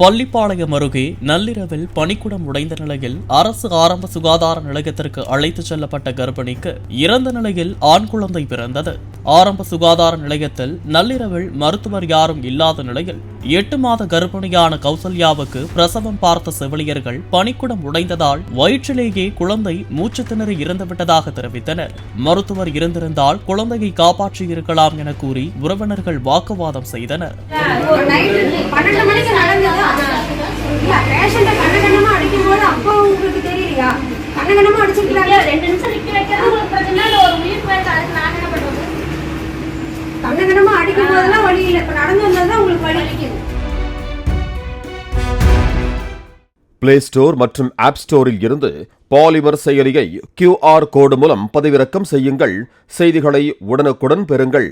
பள்ளிப்பாளையம் அருகே நள்ளிரவில் பனிக்குடம் உடைந்த நிலையில் அரசு ஆரம்ப சுகாதார நிலையத்திற்கு அழைத்துச் செல்லப்பட்ட கர்ப்பிணிக்கு இறந்த நிலையில் ஆண் குழந்தை பிறந்தது. ஆரம்ப சுகாதார நிலையத்தில் நள்ளிரவில் மருத்துவர் யாரும் இல்லாத நிலையில் 8 மாத கர்ப்பிணியான கௌசல்யாவுக்கு பிரசவம் பார்த்த செவிலியர்கள் பனிக்குடம் உடைந்ததால் வயிற்றிலேயே குழந்தை மூச்சு திணறி இறந்துவிட்டதாக தெரிவித்தனர். மருத்துவர் இருந்திருந்தால் குழந்தையை காப்பாற்றியிருக்கலாம் என கூறி உறவினர்கள் வாக்குவாதம் செய்தனர். பிளே ஸ்டோர் மற்றும் ஆப் ஸ்டோரில் இருந்து பாலிமர் செயலியை QR கோடு மூலம் பதிவிறக்கம் செய்யுங்கள். செய்திகளை உடனுக்குடன் பெறுங்கள்.